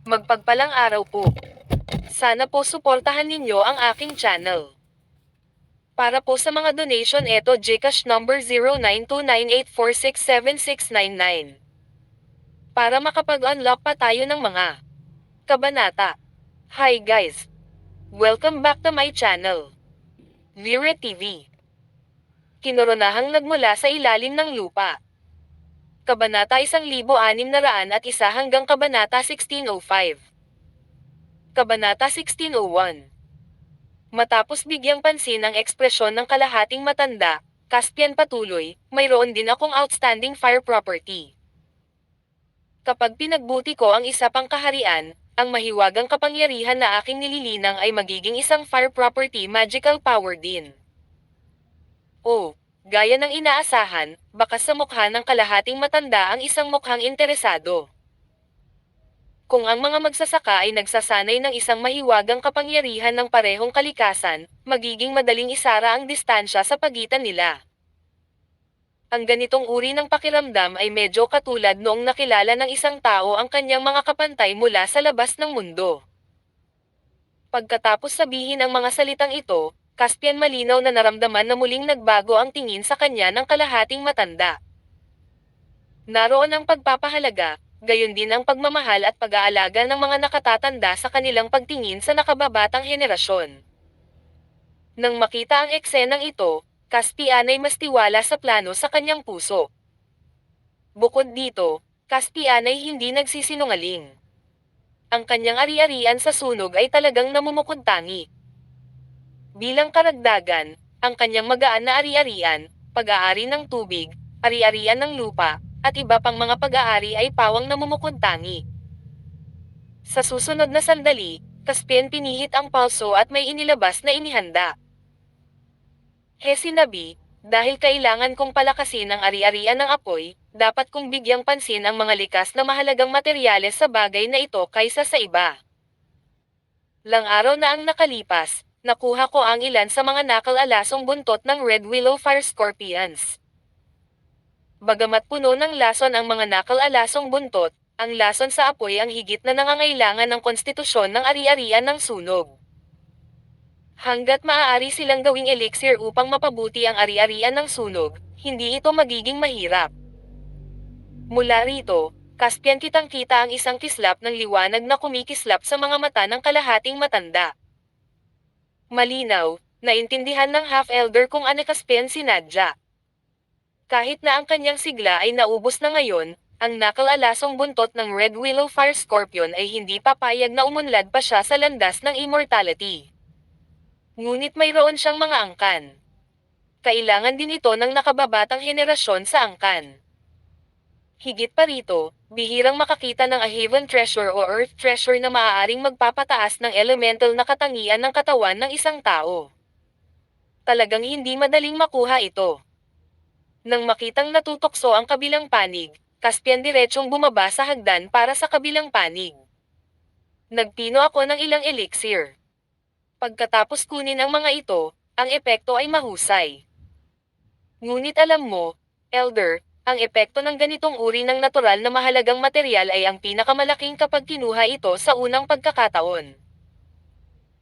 Magpagpalang araw po. Sana po suportahan ninyo ang aking channel. Para po sa mga donation eto GCash number 092984676699. Para makapag-unlock pa tayo ng mga kabanata. Hi guys! Welcome back to my channel. Vire TV. Kinoronahang nagmula sa ilalim ng lupa. Kabanata 1601 hanggang Kabanata 1605. Kabanata 1601. Matapos bigyang pansin ang ekspresyon ng kalahating matanda, Caspian patuloy, mayroon din akong outstanding fire property. Kapag pinagbuti ko ang isa pang kaharian, ang mahiwagang kapangyarihan na aking nililinang ay magiging isang fire property magical power din. Oh, gaya ng inaasahan, bakas sa mukha ng kalahating matanda ang isang mukhang interesado. Kung ang mga magsasaka ay nagsasanay ng isang mahiwagang kapangyarihan ng parehong kalikasan, magiging madaling isara ang distansya sa pagitan nila. Ang ganitong uri ng pakiramdam ay medyo katulad noong nakilala ng isang tao ang kanyang mga kapantay mula sa labas ng mundo. Pagkatapos sabihin ang mga salitang ito, Caspian malinaw na naramdaman na muling nagbago ang tingin sa kanya ng kalahating matanda. Naroon ang pagpapahalaga, gayon din ang pagmamahal at pag-aalaga ng mga nakatatanda sa kanilang pagtingin sa nakababatang henerasyon. Nang makita ang eksenang ito, Caspian ay mas tiwala sa plano sa kanyang puso. Bukod dito, Caspian ay hindi nagsisinungaling. Ang kanyang ari-arian sa sunog ay talagang namumukod-tangi. Bilang karagdagan, ang kanyang magaan na ari-arian, pag-aari ng tubig, ari-arian ng lupa, at iba pang mga pag-aari ay pawang namumukod-tangi. Sa susunod na sandali, Caspian pinihit ang palso at may inilabas na inihanda. Sinabi, dahil kailangan kong palakasin ang ari-arian ng apoy, dapat kong bigyang pansin ang mga likas na mahalagang materyales sa bagay na ito kaysa sa iba. Lang araw na ang nakalipas, nakuha ko ang ilan sa mga nakal-alasong buntot ng Red Willow Fire Scorpions. Bagamat puno ng lason ang mga nakal-alasong buntot, ang lason sa apoy ang higit na nangangailangan ng konstitusyon ng ari-arian ng sunog. Hanggat maaari silang gawing elixir upang mapabuti ang ari-arian ng sunog, hindi ito magiging mahirap. Mula rito, Caspian kitang-kita ang isang kislap ng liwanag na kumikislap sa mga mata ng kalahating matanda. Malinaw, naintindihan ng half-elder kung ano Caspian sinadya. Kahit na ang kanyang sigla ay naubos na ngayon, ang nakal-alasong buntot ng Red Willow Fire Scorpion ay hindi papayag na umunlad pa siya sa landas ng immortality. Ngunit mayroon siyang mga angkan. Kailangan din ito ng nakababatang henerasyon sa angkan. Higit pa rito, bihirang makakita ng a heaven treasure o earth treasure na maaaring magpapataas ng elemental na katangian ng katawan ng isang tao. Talagang hindi madaling makuha ito. Nang makitang natutokso ang kabilang panig, Caspian diretsong bumaba sa hagdan para sa kabilang panig. Nagpino ako ng ilang elixir. Pagkatapos kunin ang mga ito, ang epekto ay mahusay. Ngunit alam mo, Elder, ang epekto ng ganitong uri ng natural na mahalagang material ay ang pinakamalaking kapag kinuha ito sa unang pagkakataon.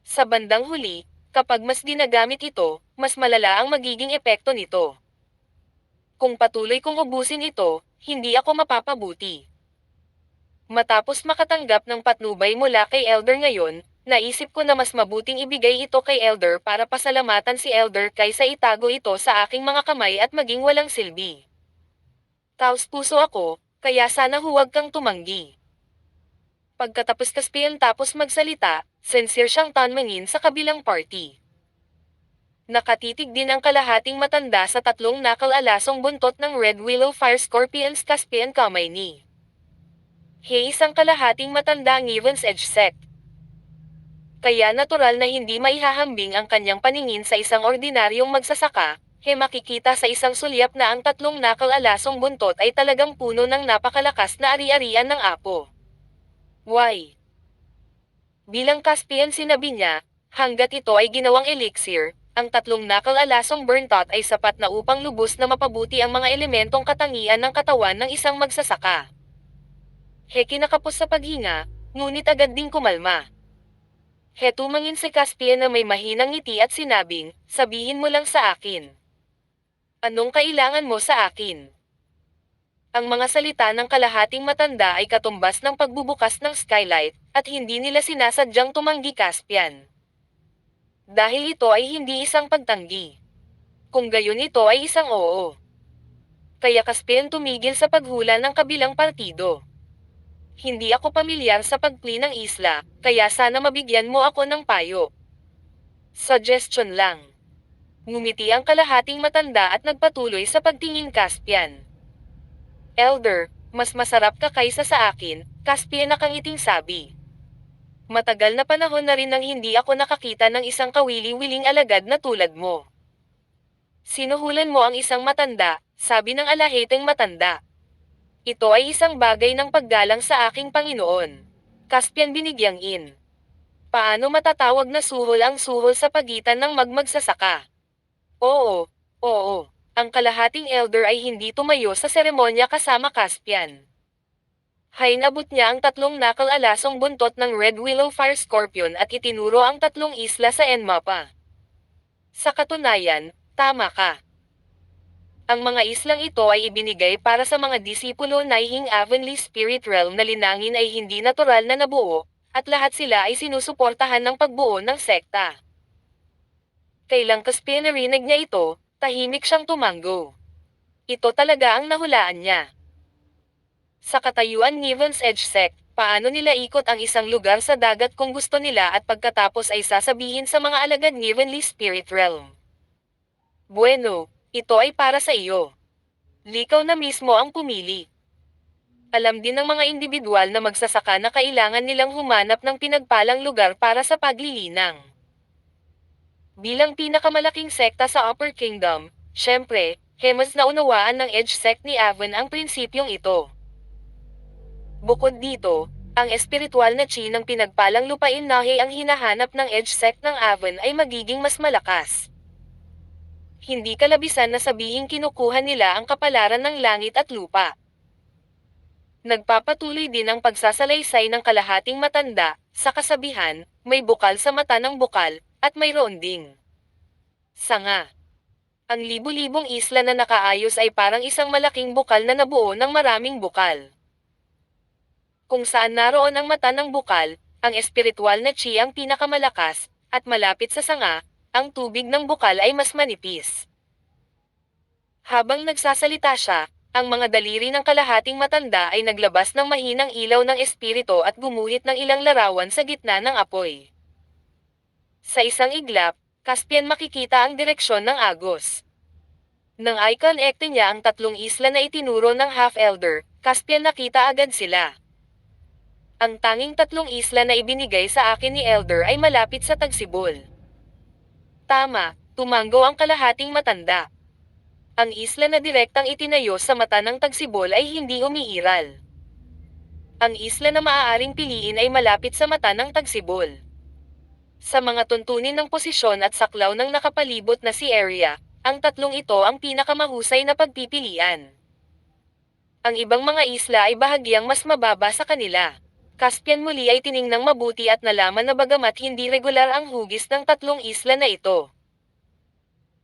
Sa bandang huli, kapag mas ginagamit ito, mas malala ang magiging epekto nito. Kung patuloy kong ubusin ito, hindi ako mapapabuti. Matapos makatanggap ng patnubay mula kay Elder ngayon, naisip ko na mas mabuting ibigay ito kay Elder para pasalamatan si Elder kaysa itago ito sa aking mga kamay at maging walang silbi. Taos-puso ako, kaya sana huwag kang tumanggi. Pagkatapos Caspian tapos magsalita, sincere siyang tanmangin sa kabilang party. Nakatitig din ang kalahating matanda sa tatlong nakal-alasong buntot ng Red Willow Fire Scorpions Caspian kamay ni. Isang kalahating matanda ng Evans Edge sect. Kaya natural na hindi maihahambing ang kanyang paningin sa isang ordinaryong magsasaka, makikita sa isang sulyap na ang tatlong nakal-alasong buntot ay talagang puno ng napakalakas na ari-arian ng apo. Why? Bilang Caspian sinabi niya, hanggat ito ay ginawang elixir, ang tatlong nakal-alasong burntot ay sapat na upang lubos na mapabuti ang mga elementong katangian ng katawan ng isang magsasaka. Heki nakapos sa paghinga, ngunit agad ding kumalma. He tumangin si Caspian na may mahinang ngiti at sinabing, sabihin mo lang sa akin. Anong kailangan mo sa akin? Ang mga salita ng kalahating matanda ay katumbas ng pagbubukas ng skylight, at hindi nila sinasadyang tumanggi Caspian. Dahil ito ay hindi isang pagtanggi. Kung gayon ito ay isang oo. Kaya Caspian tumigil sa paghula ng kabilang partido. Hindi ako pamilyar sa pagpli ng isla, kaya sana mabigyan mo ako ng payo. Suggestion lang. Ngumiti ang kalahating matanda at nagpatuloy sa pagtingin Caspian. Elder, mas masarap ka kaysa sa akin, Caspian nakangiting sabi. Matagal na panahon na rin nang hindi ako nakakita ng isang kawili-wiling alagad na tulad mo. Sinuhulan mo ang isang matanda, sabi ng alaheteng matanda. Ito ay isang bagay ng paggalang sa aking Panginoon. Caspian binigyang in. Paano matatawag na suhol ang suhol sa pagitan ng magmagsasaka? Oo, oo. Ang kalahating elder ay hindi tumayo sa seremonya kasama Caspian. Hainabot niya ang tatlong nakal-alasong buntot ng Red Willow Fire Scorpion at itinuro ang tatlong isla sa Enmapa. Sa katunayan, tama ka. Ang mga islang ito ay ibinigay para sa mga disipulo ng Avonlea Spirit Realm na linangin ay hindi natural na nabuo, at lahat sila ay sinusuportahan ng pagbuo ng sekta. Kailang Caspian narinig niya ito, tahimik siyang tumango. Ito talaga ang nahulaan niya. Sa katayuan Nivens Edge Sect, paano nila ikot ang isang lugar sa dagat kung gusto nila at pagkatapos ay sasabihin sa mga alagad Nivenly Spirit Realm? Bueno, ito ay para sa iyo. Likaw na mismo ang pumili. Alam din ng mga individual na magsasaka na kailangan nilang humanap ng pinagpalang lugar para sa paglilinang. Bilang pinakamalaking sekta sa Upper Kingdom, syempre, mas naunawaan ng Edge Sect ni Avon ang prinsipyong ito. Bukod dito, ang espiritual na chi ng pinagpalang lupain nahe ang hinahanap ng Edge Sect ng Avon ay magiging mas malakas. Hindi kalabisan na sabihing kinukuha nila ang kapalaran ng langit at lupa. Nagpapatuloy din ang pagsasalaysay ng kalahating matanda, sa kasabihan, may bukal sa mata ng bukal, at mayroon ding sanga. Ang libu-libong isla na nakaayos ay parang isang malaking bukal na nabuo ng maraming bukal. Kung saan naroon ang mata ng bukal, ang espiritual na chi ang pinakamalakas, at malapit sa sanga, ang tubig ng bukal ay mas manipis. Habang nagsasalita siya, ang mga daliri ng kalahating matanda ay naglabas ng mahinang ilaw ng espiritu at gumuhit ng ilang larawan sa gitna ng apoy. Sa isang iglap, Caspian makikita ang direksyon ng agos. Nang i-connecte niya ang tatlong isla na itinuro ng Half-Elder, Caspian nakita agad sila. Ang tanging tatlong isla na ibinigay sa akin ni Elder ay malapit sa Tagsibol. Tama, tumango ang kalahating matanda. Ang isla na direktang itinayo sa mata ng Tagsibol ay hindi umiiral. Ang isla na maaaring piliin ay malapit sa mata ng Tagsibol. Sa mga tuntunin ng posisyon at saklaw ng nakapalibot na si area, ang tatlong ito ang pinakamahusay na pagpipilian. Ang ibang mga isla ay bahagyang mas mababa sa kanila. Caspian muli ay tiningnang mabuti at nalaman na bagamat hindi regular ang hugis ng tatlong isla na ito.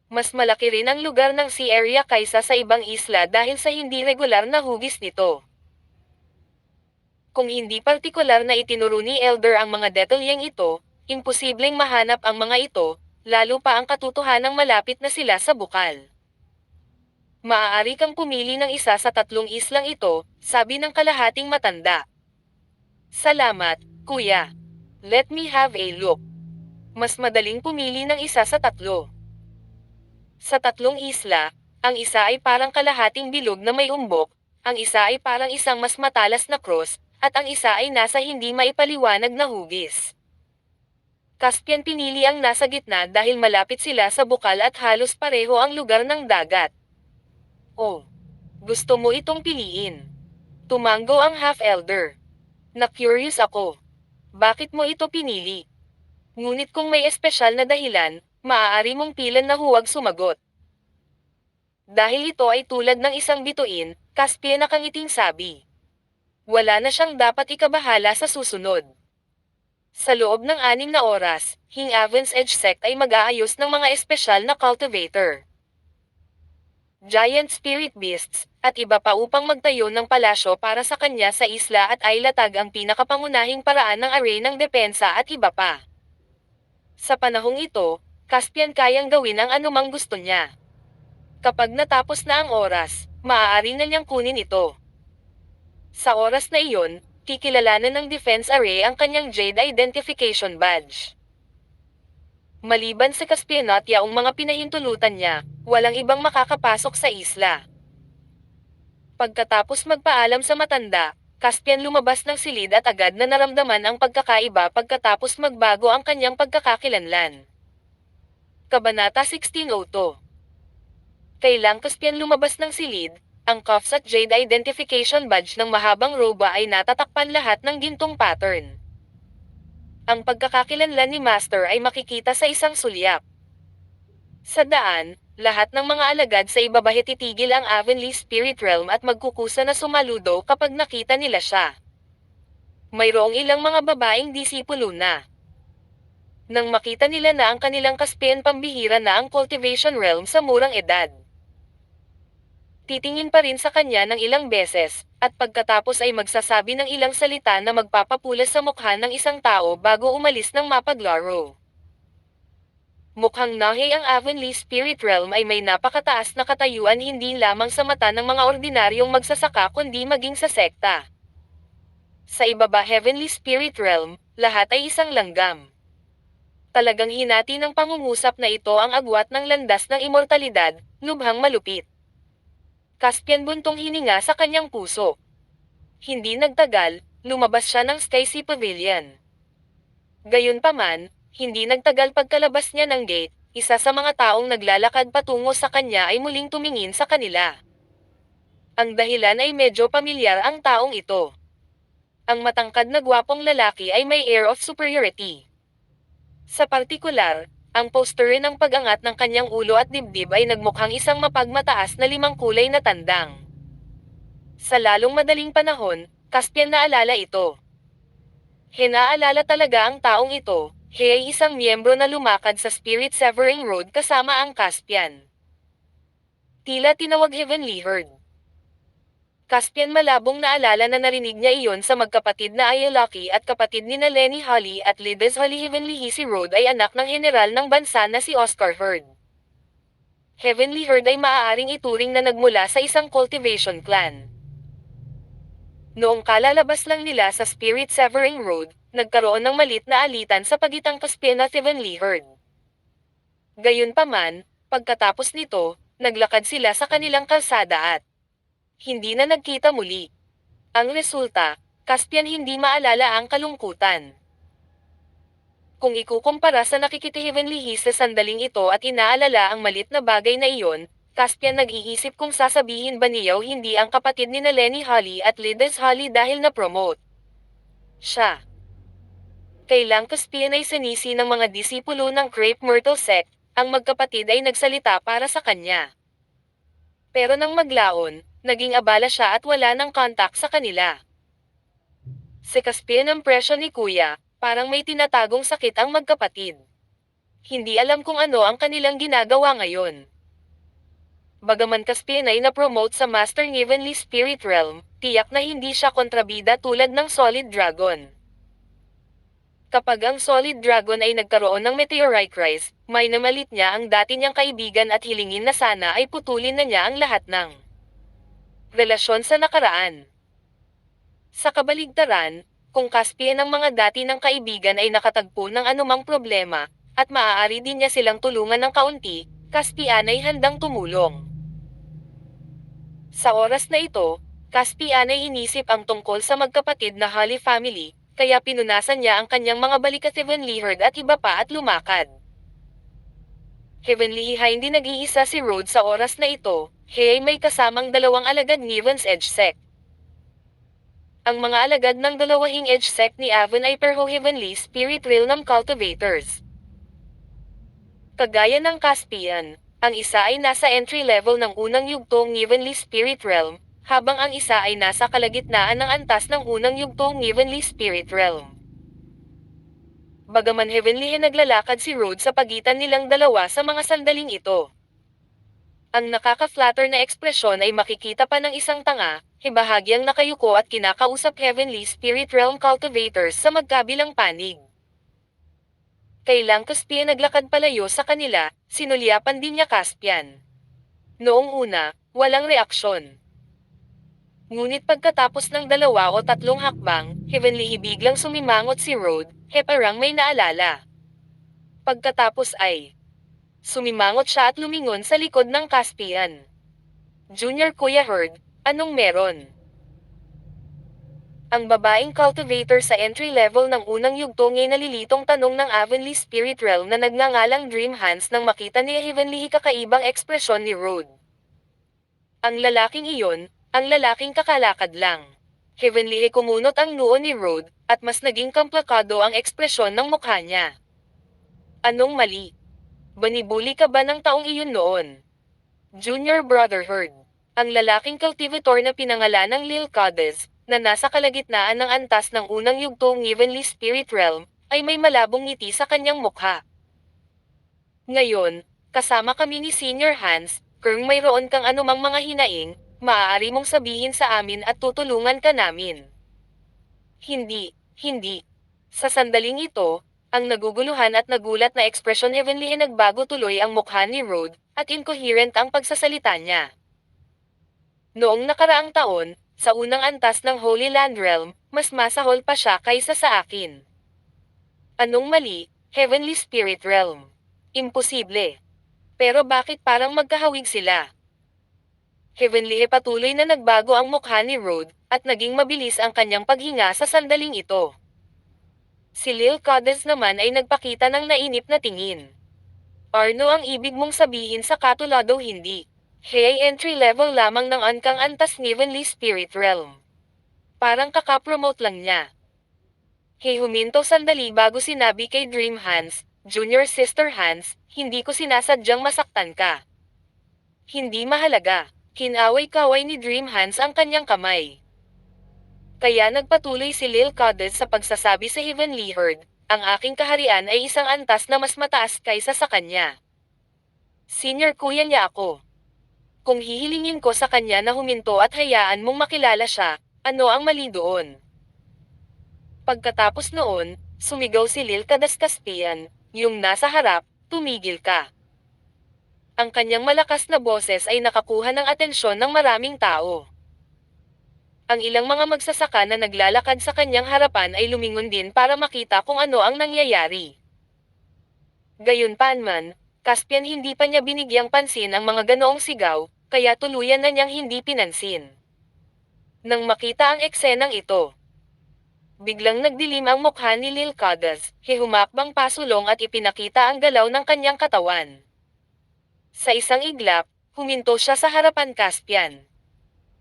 Mas malaki rin ang lugar ng sea area kaysa sa ibang isla dahil sa hindi regular na hugis nito. Kung hindi partikular na itinuro ni Elder ang mga detalyeng ito, imposibleng mahanap ang mga ito, lalo pa ang katotohanang malapit na sila sa bukal. Maaari kang pumili ng isa sa tatlong islang ito, sabi ng kalahating matanda. Salamat, kuya. Let me have a look. Mas madaling pumili ng isa sa tatlo. Sa tatlong isla, ang isa ay parang kalahating bilog na may umbok, ang isa ay parang isang mas matalas na cross, at ang isa ay nasa hindi maipaliwanag na hugis. Caspian pinili ang nasa gitna dahil malapit sila sa bukal at halos pareho ang lugar ng dagat. Oh, gusto mo itong piliin? Tumango ang half-elder. Na-curious ako. Bakit mo ito pinili? Ngunit kung may espesyal na dahilan, maaari mong pilan na huwag sumagot. Dahil ito ay tulad ng isang bituin, Caspian nakangiting sabi. Wala na siyang dapat ikabahala sa susunod. Sa loob ng 6 na oras, Hing Avon's Edge Sect ay mag-aayos ng mga espesyal na cultivator, giant spirit beasts, at iba pa upang magtayo ng palasyo para sa kanya sa isla at ay latag ang pinakapangunahing paraan ng array ng depensa at iba pa. Sa panahong ito, Caspian kayang gawin ang anumang gusto niya. Kapag natapos na ang oras, maaari na niyang kunin ito. Sa oras na iyon, kikilalanan ng Defense Array ang kanyang Jade Identification Badge. Maliban sa Caspian at yaong mga pinahintulutan niya, walang ibang makakapasok sa isla. Pagkatapos magpaalam sa matanda, Caspian lumabas ng silid at agad na naramdaman ang pagkakaiba pagkatapos magbago ang kanyang pagkakakilanlan. Kabanata 1602. Kailang Caspian lumabas ng silid, ang cuffs at Jade Identification Badge ng mahabang roba ay natatakpan lahat ng gintong pattern. Ang pagkakakilanlan ni Master ay makikita sa isang sulyap. Sa daan, lahat ng mga alagad sa ibabahe titigil ang Avonlea Spirit Realm at magkukusa na sumaludo kapag nakita nila siya. Mayroong ilang mga babaeng disipulo na. Nang makita nila na ang kanilang Caspian pambihira na ang Cultivation Realm sa murang edad, titingin pa rin sa kanya ng ilang beses, at pagkatapos ay magsasabi ng ilang salita na magpapapulas sa mukha ng isang tao bago umalis ng mapaglaro. Mukhang nahi ang Avonlea Spirit Realm ay may napakataas na katayuan hindi lamang sa mata ng mga ordinaryong magsasaka kundi maging sa sekta. Sa ibaba Heavenly Spirit Realm, lahat ay isang langgam. Talagang hinati ng pangungusap na ito ang agwat ng landas ng immortalidad, lubhang malupit. Caspian buntong hininga sa kanyang puso. Hindi nagtagal, lumabas siya ng Sky Sea Pavilion. Gayunpaman, hindi nagtagal pagkalabas niya ng gate, isa sa mga taong naglalakad patungo sa kanya ay muling tumingin sa kanila. Ang dahilan ay medyo pamilyar ang taong ito. Ang matangkad na gwapong lalaki ay may air of superiority. Sa partikular, ang poster ng pag-angat ng kanyang ulo at dibdib ay nagmukhang isang mapagmataas na 5 kulay na tandang. Sa lalong madaling panahon, Caspian naalala ito. Hinaalala talaga ang taong ito, ay isang miyembro na lumakad sa Spirit Severing Road kasama ang Caspian. Tila tinawag Heavenly Herd. Caspian malabong naalala na narinig niya iyon sa magkapatid na Ayalaki at kapatid ni na Lenny Holly at Lides Holly. Heavenly Hisi Road ay anak ng general ng bansa na si Oscar Herd. Heavenly Herd ay maaaring ituring na nagmula sa isang cultivation clan. Noong kalalabas lang nila sa Spirit Severing Road, nagkaroon ng malit na alitan sa pagitan Caspian at Heavenly Herd. Gayunpaman, pagkatapos nito, naglakad sila sa kanilang kalsada at hindi na nagkita muli. Ang resulta, Caspian hindi maalala ang kalungkutan. Kung ikukumpara sa nakikitihevenly sa sandaling ito at inaalala ang malit na bagay na iyon, Caspian nag-iisip kung sasabihin ba niyaw hindi ang kapatid ni na Lenny Holly at Lides Holly dahil na-promote siya. Kailang Caspian ay sinisi ng mga disipulo ng Crepe Myrtle Sect, ang magkapatid ay nagsalita para sa kanya. Pero nang maglaon, naging abala siya at wala ng kontak sa kanila. Si Caspian ang presyo ni Kuya, parang may tinatagong sakit ang magkapatid. Hindi alam kung ano ang kanilang ginagawa ngayon. Bagaman Caspian ay na-promote sa Master ng Heavenly Spirit Realm, tiyak na hindi siya kontrabida tulad ng Solid Dragon. Kapag ang Solid Dragon ay nagkaroon ng meteorite rise, may namalit niya ang dati niyang kaibigan at hilingin na sana ay putulin na niya ang lahat ng relasyon sa nakaraan. Sa kabaligtaran, kung Caspian ang mga dati ng kaibigan ay nakatagpo ng anumang problema, at maaari din niya silang tulungan ng kaunti, Caspian ay handang tumulong. Sa oras na ito, Caspian ay inisip ang tungkol sa magkapatid na Holly family, kaya pinunasan niya ang kanyang mga balik at Heavenly Herd at iba pa at lumakad. Heavenly hindi nag-iisa si Rhodes sa oras na ito, may kasamang 2 alagad ng Avon's Edge Sect. Ang mga alagad ng 2 Edge Sect ni Avon ay perho Heavenly Spirit Realm Cultivators. Kagaya ng Caspian, ang isa ay nasa entry level ng unang yugtong Heavenly Spirit Realm, habang ang isa ay nasa kalagitnaan ng antas ng unang yugtong Heavenly Spirit Realm. Bagaman heavenly naglalakad si Rhodes sa pagitan nilang dalawa sa mga sandaling ito. Ang nakaka-flatter na ekspresyon ay makikita pa ng isang tanga, bahagyang nakayuko at kinakausap Heavenly Spirit Realm Cultivators sa magkabilang panig. Kailang Caspian naglakad palayo sa kanila, sinulyapan din niya Caspian. Noong una, walang reaksyon. Ngunit pagkatapos ng 2 o 3 hakbang, Heavenly biglang sumimangot si Rhodes, parang may naalala. Pagkatapos ay sumimangot siya at lumingon sa likod ng Caspian. Junior Kuya Herd, anong meron? Ang babaeng cultivator sa entry level ng unang yugto ay nalilitong tanong ng Heavenly Spirit Realm na nagngangalang Dream Hands nang makita ni Heavenly kakaibang ekspresyon ni Rhodes. Ang lalaking iyon, ang lalaking kakalakad lang. Heavenly kumunot ang noo ni Rhodes, at mas naging komplikado ang ekspresyon ng mukha niya. Anong mali? Banibuli ka ba ng taong iyon noon? Junior Brotherhood. Ang lalaking cultivator na pinangalan ng Lil Cades, na nasa kalagitnaan ng antas ng unang yugtong Heavenly Spirit Realm, ay may malabong ngiti sa kanyang mukha. Ngayon, kasama kami ni Senior Hans, kung mayroon kang anumang mga hinaing, maaari mong sabihin sa amin at tutulungan ka namin. Hindi, hindi. Sa sandaling ito, ang naguguluhan at nagulat na ekspresyon Heavenly nagbago tuloy ang mukha ni Rhodes, at incoherent ang pagsasalita niya. Noong nakaraang taon, sa unang antas ng Holy Land Realm, mas masahol pa siya kaysa sa akin. Anong mali, Heavenly Spirit Realm? Imposible. Pero bakit parang magkahawig sila? Heavenly patuloy na nagbago ang mukha ni Rhodes, at naging mabilis ang kanyang paghinga sa sandaling ito. Si Lil Cades naman ay nagpakita ng nainip na tingin. Arno ang ibig mong sabihin sa katulado hindi? Hey entry level lamang ng angkang antas Heavenly Spirit Realm. Parang kaka-promote lang niya. Hey huminto sandali bago sinabi kay Dream Hans, Junior Sister Hans, hindi ko sinasadyang masaktan ka. Hindi mahalaga. Kinaway-kaway ni Dream Hans ang kanyang kamay. Kaya nagpatuloy si Lil Cades sa pagsasabi sa Heavenly Herd, ang aking kaharian ay isang antas na mas mataas kaysa sa kanya. Senior kuya niya ako. Kung hihilingin ko sa kanya na huminto at hayaan mong makilala siya, ano ang mali doon? Pagkatapos noon, sumigaw si Lil Cades Caspian, yung nasa harap, tumigil ka. Ang kanyang malakas na boses ay nakakuha ng atensyon ng maraming tao. Ang ilang mga magsasaka na naglalakad sa kanyang harapan ay lumingon din para makita kung ano ang nangyayari. Gayunpaman, Caspian hindi pa niya binigyang pansin ang mga ganoong sigaw, kaya tuluyan na niyang hindi pinansin. Nang makita ang eksenang ito, biglang nagdilim ang mukha ni Lil Cades, humakbang pasulong at ipinakita ang galaw ng kanyang katawan. Sa isang iglap, huminto siya sa harapan Caspian.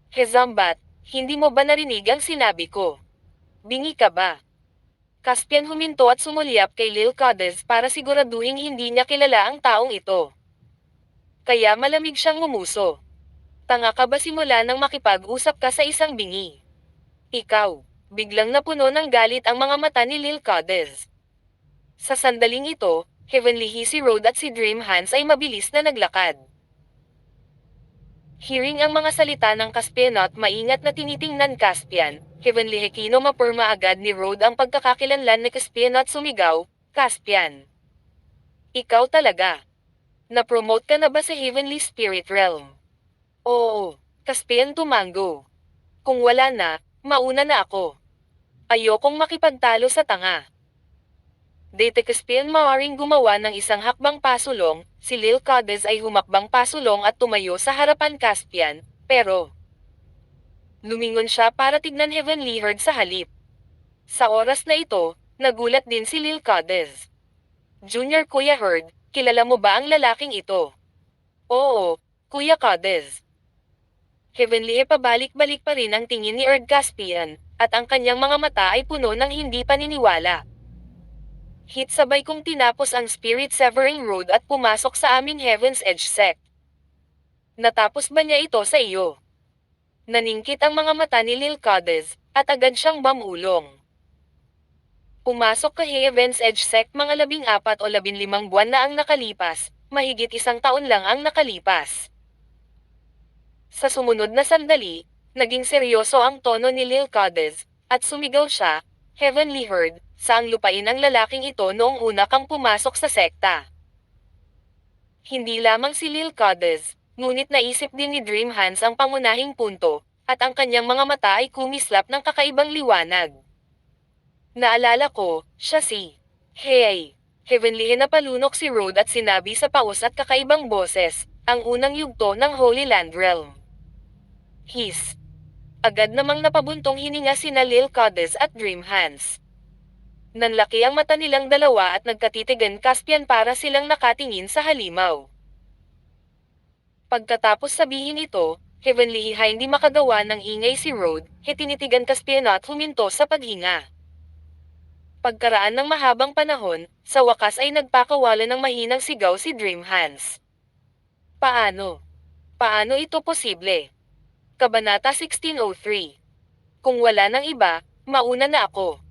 Hezambat, hindi mo ba narinig ang sinabi ko? Bingi ka ba? Caspian huminto at sumulyap kay Lil Cades para siguraduhin hindi niya kilala ang taong ito. Kaya malamig siyang ngumuso. Tanga ka ba simula nang makipag-usap ka sa isang bingi? Ikaw, biglang napuno ng galit ang mga mata ni Lil Cades. Sa sandaling ito, Heavenly si Rhodes at si Dream Hands ay mabilis na naglakad. Hearing ang mga salita ng Caspian at maingat na tinitingnan Caspian, Heavenly Hekino mapurma agad ni Rhodes ang pagkakakilanlan ni Caspian at sumigaw, Caspian. Ikaw talaga. Na-promote ka na ba sa Heavenly Spirit Realm? Oo, Caspian tumango. Kung wala na, mauna na ako. Ayokong makipagtalo sa tanga. Date Caspian maaaring gumawa ng isang hakbang pasulong, si Lil Cades ay humakbang pasulong at tumayo sa harapan Caspian, pero lumingon siya para tignan Heavenly Herd sa halip. Sa oras na ito, nagulat din si Lil Cades. Junior Kuya Herd, kilala mo ba ang lalaking ito? Oo, Kuya Cades. Heavenly pabalik-balik pa rin ang tingin ni Erd Caspian, at ang kanyang mga mata ay puno ng hindi paniniwala. Hit sabay kong tinapos ang Spirit Severing Road at pumasok sa aming Heaven's Edge sect. Natapos ba niya ito sa iyo? Naningkit ang mga mata ni Lil Cadiz, at agad siyang bamulong. Pumasok ka Heaven's Edge Sect mga 14 o 15 buwan na ang nakalipas, mahigit 1 taon lang ang nakalipas. Sa sumunod na sandali, naging seryoso ang tono ni Lil Cadiz, at sumigaw siya, "Heavenly Herd, saang lupain ang lalaking ito noong una kang pumasok sa sekta?" Hindi lamang si Lil Cadiz, ngunit naisip din ni Dream Hands ang pangunahing punto, at ang kanyang mga mata ay kumislap ng kakaibang liwanag. Naalala ko, siya si Hey. Heavenly napalunok si Rod at sinabi sa paus at kakaibang boses, ang unang yugto ng Holy Land Realm. His. Agad namang napabuntong hininga sina Lil Cadiz at Dream Hands. Nanlaki ang mata nilang dalawa at nagkatitigan Caspian para silang nakatingin sa halimaw. Pagkatapos sabihin ito, Heavenly hindi makagawa ng ingay si Rod, tinitigan Caspian at huminto sa paghinga. Pagkaraan ng mahabang panahon, sa wakas ay nagpakawala ng mahinang sigaw si Dream Hands. Paano? Paano ito posible? Kabanata 1603. Kung wala ng iba, mauna na ako.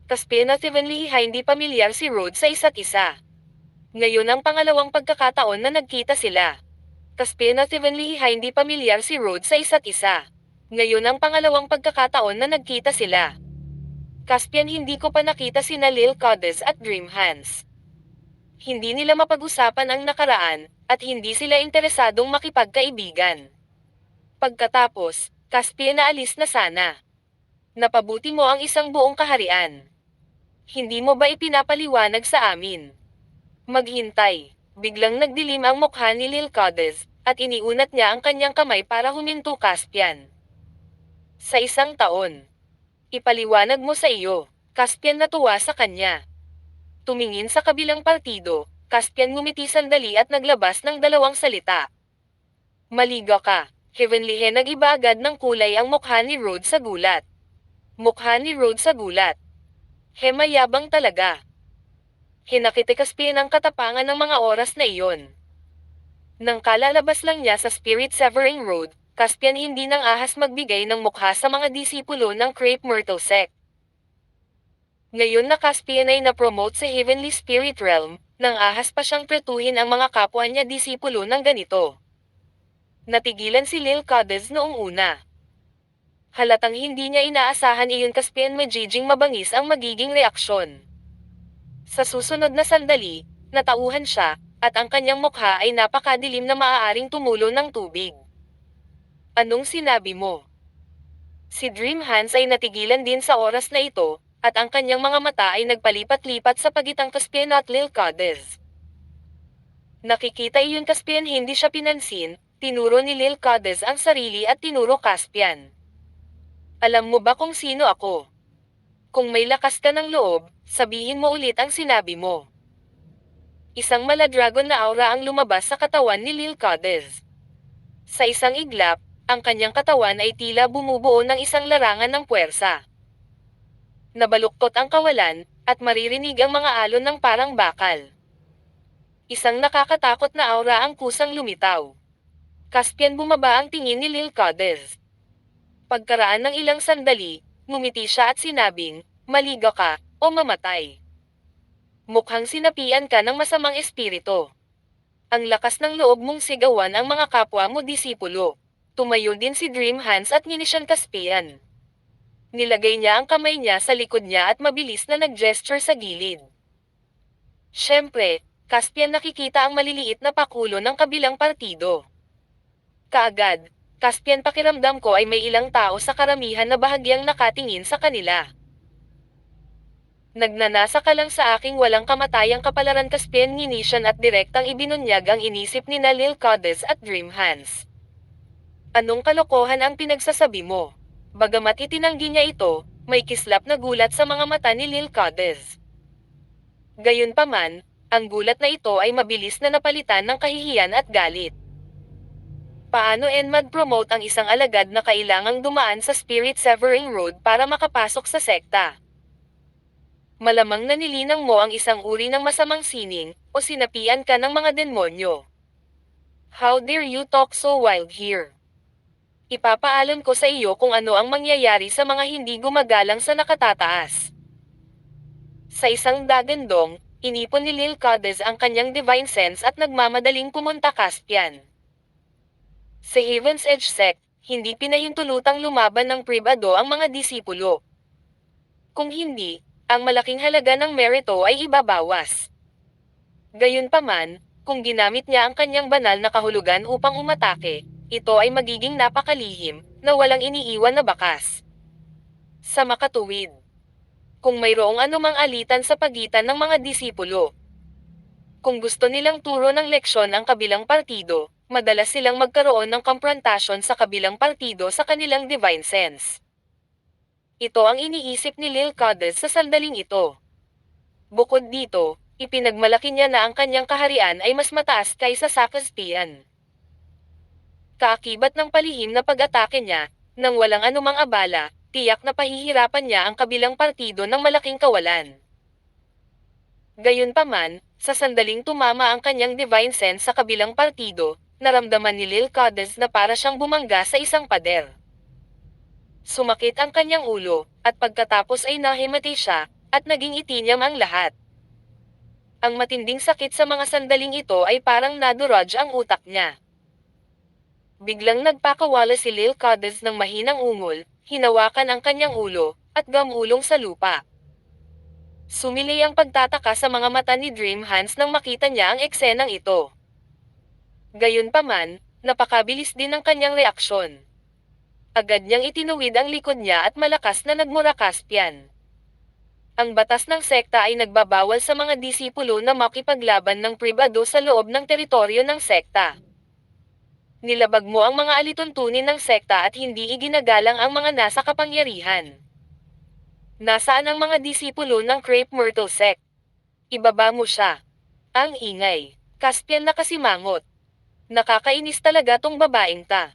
Caspian at Heavenly hindi pamilyar si Rod sa isa't isa. Ngayon ang pangalawang pagkakataon na nagkita sila. Caspian at Heavenly hindi pamilyar si Rod sa isa't isa. Ngayon ang pangalawang pagkakataon na nagkita sila. Caspian hindi ko pa nakita sina Lil Cadiz at Dream Hands. Hindi nila mapag-usapan ang nakaraan, at hindi sila interesadong makipagkaibigan. Pagkatapos, Caspian naalis na sana. Napabuti mo ang isang buong kaharian. Hindi mo ba ipinapaliwanag sa amin? Maghintay. Biglang nagdilim ang mukha ni Lil Cadiz, at iniunat niya ang kanyang kamay para huminto Caspian. Sa 1 taon. Ipaliwanag mo sa iyo. Caspian natuwa sa kanya. Tumingin sa kabilang partido, Caspian ngumiti sandali at naglabas ng 2 salita. Maliga ka. Heavenly nag-iba agad ng kulay ang mukha ni Rod sa gulat. Mukha ni Rod sa gulat. Mayabang talaga. Hinakiti Caspian ang katapangan ng mga oras na iyon. Nang kalalabas lang niya sa Spirit Severing Road, Caspian hindi nang ahas magbigay ng mukha sa mga disipulo ng Crepe Myrtle Sect. Ngayon na Caspian ay na-promote sa Heavenly Spirit Realm, nang ahas pa siyang pretuhin ang mga kapwa niya disipulo ng ganito. Natigilan si Lil Cadiz noong una. Halatang hindi niya inaasahan iyon Caspian magiging mabangis ang magiging reaksyon. Sa susunod na sandali, natauhan siya, at ang kanyang mukha ay napakadilim na maaaring tumulo ng tubig. Anong sinabi mo? Si Dream Hands ay natigilan din sa oras na ito, at ang kanyang mga mata ay nagpalipat-lipat sa pagitang Caspian at Lil Cadiz. Nakikita iyon Caspian hindi siya pinansin, tinuro ni Lil Cadiz ang sarili at tinuro Caspian. Alam mo ba kung sino ako? Kung may lakas ka ng loob, sabihin mo ulit ang sinabi mo. Isang maladragon na aura ang lumabas sa katawan ni Lil Cadiz. Sa isang iglap, ang kanyang katawan ay tila bumubuo ng isang larangan ng puwersa. Nabaluktot ang kawalan, at maririnig ang mga alon ng parang bakal. Isang nakakatakot na aura ang kusang lumitaw. Caspian bumaba ang tingin ni Lil Cadiz. Pagkaraan ng ilang sandali, ngumiti siya at sinabing, maliga ka, o mamatay. Mukhang sinapian ka ng masamang espiritu. Ang lakas ng loob mong sigawan ang mga kapwa mo disipulo. Tumayo din si Dream Hands at nginisyan Caspian. Nilagay niya ang kamay niya sa likod niya at mabilis na nag-gesture sa gilid. Siyempre, Caspian nakikita ang maliliit na pakulo ng kabilang partido. Kaagad, Caspian pakiramdam ko ay may ilang tao sa karamihan na bahagyang nakatingin sa kanila. Nagnanasa ka lang sa aking walang kamatayang kapalaran Caspian nginisyan at direktang ibinunyag ang inisip ni Lil Cadiz at Dream Hands. Anong kalokohan ang pinagsasabi mo? Bagamat itinanggi niya ito, may kislap na gulat sa mga mata ni Lil Cadiz. Gayunpaman, ang gulat na ito ay mabilis na napalitan ng kahihiyan at galit. Paano mag-promote ang isang alagad na kailangang dumaan sa Spirit Severing Road para makapasok sa sekta? Malamang na nilinang mo ang isang uri ng masamang sining, o sinapian ka ng mga demonyo. How dare you talk so wild here? Ipapaalam ko sa iyo kung ano ang mangyayari sa mga hindi gumagalang sa nakatataas. Sa isang dagandong, inipon ni Lil Cades ang kanyang divine sense at nagmamadaling pumunta Caspian. Sa Heaven's Edge sect, hindi pinahintulutang lumaban ng pribado ang mga disipulo. Kung hindi, ang malaking halaga ng merito ay ibabawas. Gayunpaman, kung ginamit niya ang kanyang banal na kahulugan upang umatake, ito ay magiging napakalihim, na walang iniiwan na bakas. Sa makatuwid, kung mayroong anumang alitan sa pagitan ng mga disipulo, kung gusto nilang turo ng leksyon ang kabilang partido, madalas silang magkaroon ng komprontasyon sa kabilang partido sa kanilang divine sense. Ito ang iniisip ni Lil Cades sa sandaling ito. Bukod dito, ipinagmalaki niya na ang kanyang kaharian ay mas mataas kaysa sa Caspian. Kaakibat ng palihim na pag-atake niya, nang walang anumang abala, tiyak na pahihirapan niya ang kabilang partido ng malaking kawalan. Gayunpaman, sa sandaling tumama ang kanyang divine sense sa kabilang partido, naramdaman ni Lil Cades na para siyang bumangga sa isang pader. Sumakit ang kanyang ulo, at pagkatapos ay nahimatay siya, at naging itinyam ang lahat. Ang matinding sakit sa mga sandaling ito ay parang nadurog ang utak niya. Biglang nagpakawala si Lil Cades ng mahinang ungol, hinawakan ang kanyang ulo, at gamulong sa lupa. Sumilay ang pagtataka sa mga mata ni Dream Hands nang makita niya ang eksenang ito. Gayunpaman, napakabilis din ang kanyang reaksyon. Agad niyang itinuwid ang likod niya at malakas na nagmura Caspian. Ang batas ng sekta ay nagbabawal sa mga disipulo na makipaglaban ng pribado sa loob ng teritoryo ng sekta. Nilabag mo ang mga alituntunin ng sekta at hindi iginagalang ang mga nasa kapangyarihan. Nasaan ang mga disipulo ng Crepe Myrtle sect? Ibaba mo siya. Ang ingay. Caspian na kasimangot. Nakakainis talaga tong babaeng ta.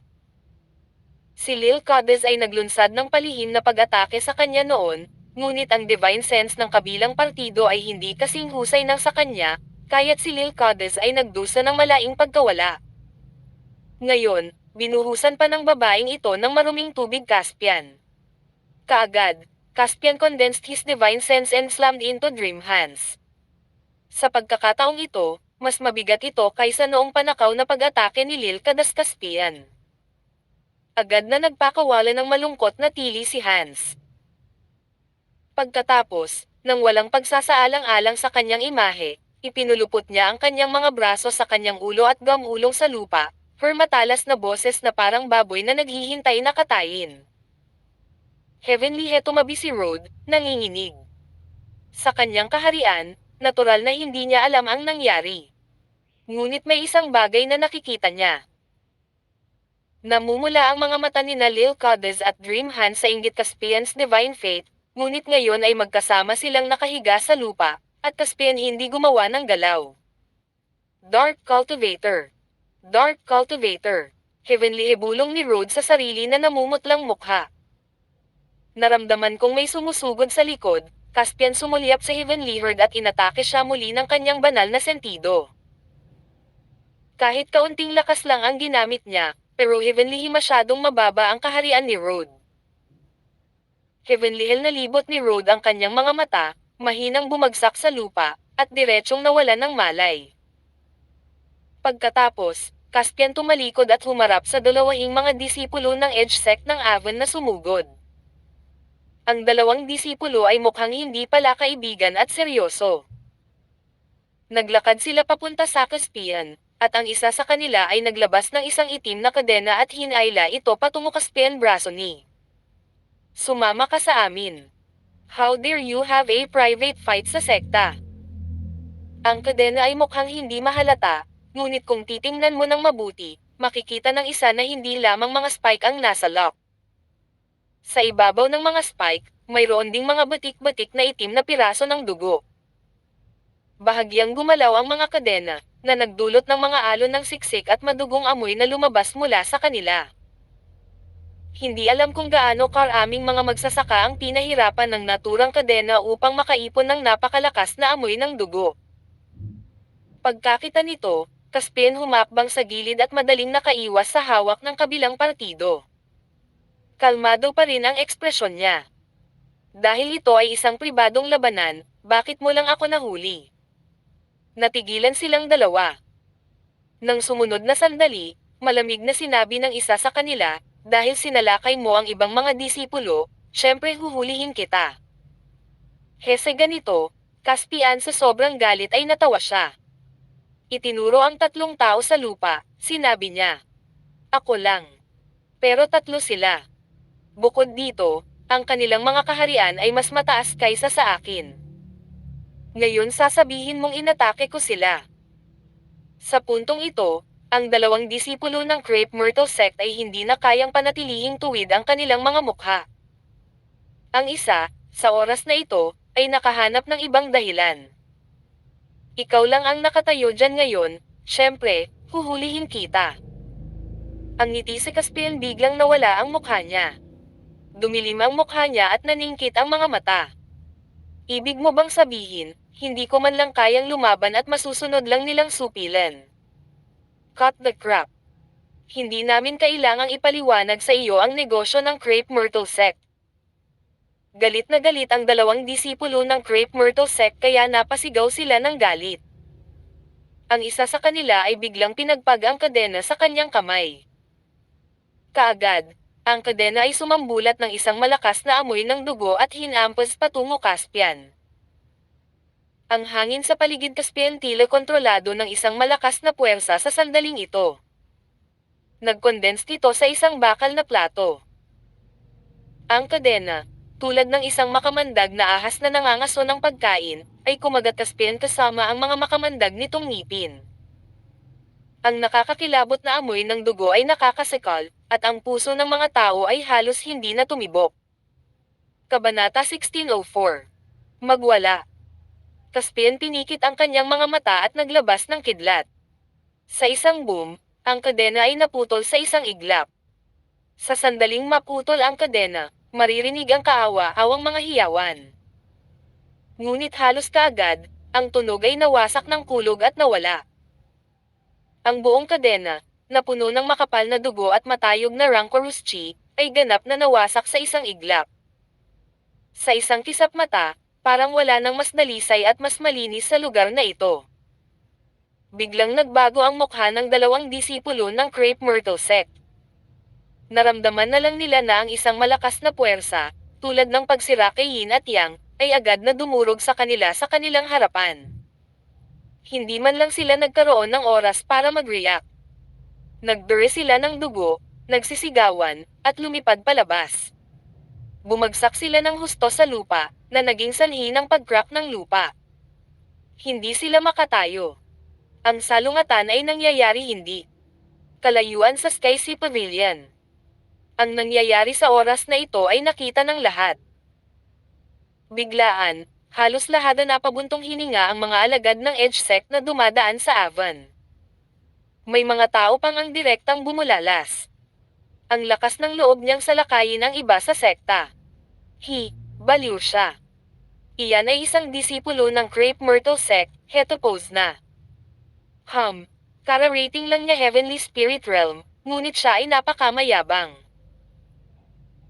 Si Lil Cades ay naglunsad ng palihim na pag-atake sa kanya noon, ngunit ang divine sense ng kabilang partido ay hindi kasing husay ng sa kanya, kaya't si Lil Cades ay nagdusa ng malaing pagkawala. Ngayon, binuhusan pa ng babaeng ito ng maruming tubig Caspian. Kaagad, Caspian condensed his divine sense and slammed into Dream Hands. Sa pagkakataong ito, mas mabigat ito kaysa noong panakaw na pag-atake ni Lil Cades Caspian. Agad na nagpakawala ng malungkot na tili si Hans. Pagkatapos, nang walang pagsasaalang-alang sa kanyang imahe, ipinulupot niya ang kanyang mga braso sa kanyang ulo at gamulong sa lupa, matalas na boses na parang baboy na naghihintay na katayin. Heavenly tumabi si Rhode, nanginginig. Sa kanyang kaharian, natural na hindi niya alam ang nangyari. Ngunit may isang bagay na nakikita niya. Namumula ang mga mata ni Lil Cades at Dream Hands sa inggit Caspian's divine faith, ngunit ngayon ay magkasama silang nakahiga sa lupa, at Caspian hindi gumawa ng galaw. Dark Cultivator. Dark Cultivator. Heavenly bulong ni Rhode sa sarili na namumutlang mukha. Naramdaman kong may sumusugod sa likod, Caspian sumulyap sa Heavenly Herd at inatake siya muli ng kanyang banal na sentido. Kahit kaunting lakas lang ang ginamit niya, pero Heavenly masyadong mababa ang kaharian ni Rhode. Heavenly nalibot ni Rhode ang kanyang mga mata, mahinang bumagsak sa lupa, at diretsong nawalan ng malay. Pagkatapos, Caspian tumalikod at humarap sa dalawang mga disipulo ng Edge sect ng Avon na sumugod. Ang dalawang disipulo ay mukhang hindi pala kaibigan at seryoso. Naglakad sila papunta sa Caspian, at ang isa sa kanila ay naglabas ng isang itim na kadena at hinayla ito patungo Caspian braso ni. Sumama ka sa amin. How dare you have a private fight sa sekta? Ang kadena ay mukhang hindi mahalata, ngunit kung titingnan mo ng mabuti, makikita ng isa na hindi lamang mga spike ang nasa lock. Sa ibabaw ng mga spike, mayroon ding mga batik-batik na itim na piraso ng dugo. Bahagyang gumalaw ang mga kadena, na nagdulot ng mga alon ng siksik at madugong amoy na lumabas mula sa kanila. Hindi alam kung gaano karaming mga magsasaka ang pinahirapan ng naturang kadena upang makaipon ng napakalakas na amoy ng dugo. Pagkakita nito, Caspian humakbang sa gilid at madaling nakaiwas sa hawak ng kabilang partido. Kalmado pa rin ang ekspresyon niya. Dahil ito ay isang pribadong labanan, bakit mo lang ako nahuli? Natigilan silang dalawa. Nang sumunod na sandali, malamig na sinabi ng isa sa kanila, dahil sinalakay mo ang ibang mga disipulo, syempre huhulihin kita. Hese ganito, Caspian sa sobrang galit ay natawa siya. Itinuro ang tatlong tao sa lupa, sinabi niya. Ako lang. Pero tatlo sila. Bukod dito, ang kanilang mga kaharian ay mas mataas kaysa sa akin. Ngayon sasabihin mong inatake ko sila. Sa puntong ito, ang dalawang disipulo ng Crepe Myrtle sect ay hindi na kayang panatilihing tuwid ang kanilang mga mukha. Ang isa, sa oras na ito, ay nakahanap ng ibang dahilan. Ikaw lang ang nakatayo dyan ngayon, syempre, huhulihin kita. Ang ngiti si Caspian biglang nawala ang mukha niya. Dumilim ang mukha niya at naningkit ang mga mata. Ibig mo bang sabihin, hindi ko man lang kayang lumaban at masusunod lang nilang supilan? Cut the crap. Hindi namin kailangang ipaliwanag sa iyo ang negosyo ng Crepe Myrtle sect. Galit na galit ang dalawang disipulo ng Crepe Myrtle sect kaya napasigaw sila ng galit. Ang isa sa kanila ay biglang pinagpag ang kadena sa kanyang kamay. Kaagad, ang kadena ay sumambulat ng isang malakas na amoy ng dugo at hinampas patungo Caspian. Ang hangin sa paligid Caspian tila kontrolado ng isang malakas na puwersa sa sandaling ito. Nag-condense ito sa isang bakal na plato. Ang kadena, tulad ng isang makamandag na ahas na nangangaso ng pagkain, ay kumagat Caspian kasama ang mga makamandag nitong ngipin. Ang nakakakilabot na amoy ng dugo ay nakakasikal, at ang puso ng mga tao ay halos hindi na tumibok. Kabanata 1604. Magwala. Caspian pinikit ang kanyang mga mata at naglabas ng kidlat. Sa isang boom, ang kadena ay naputol sa isang iglap. Sa sandaling maputol ang kadena, maririnig ang kaawa-awang mga hiyawan. Ngunit halos kaagad, ang tunog ay nawasak ng kulog at nawala. Ang buong kadena, na puno ng makapal na dugo at matayog na Rancoruschi, ay ganap na nawasak sa isang iglap. Sa isang kisap mata, parang wala nang mas dalisay at mas malinis sa lugar na ito. Biglang nagbago ang mukha ng dalawang disipulo ng Crepe Myrtle sect. Naramdaman na lang nila na ang isang malakas na puwersa, tulad ng pagsira kay Yin at Yang, ay agad na dumurog sa kanila sa kanilang harapan. Hindi man lang sila nagkaroon ng oras para mag-react. Nagdure sila ng dugo, nagsisigawan, at lumipad palabas. Bumagsak sila ng husto sa lupa, na naging sanhi ng pag-crack ng lupa. Hindi sila makatayo. Ang salungatan ay nangyayari hindi. Kalayuan sa Sky Sea Pavilion. Ang nangyayari sa oras na ito ay nakita ng lahat. Biglaan, halos lahat na napabuntong hininga ang mga alagad ng Edge sect na dumadaan sa Avon. May mga tao pang ang direktang bumulalas. Ang lakas ng loob niyang salakayin ang iba sa sekta. Baliw siya. Iyan ay isang disipulo ng Crepe Myrtle sect, hetopose na. Kara-rating lang niya Heavenly Spirit Realm, ngunit siya ay napakamayabang.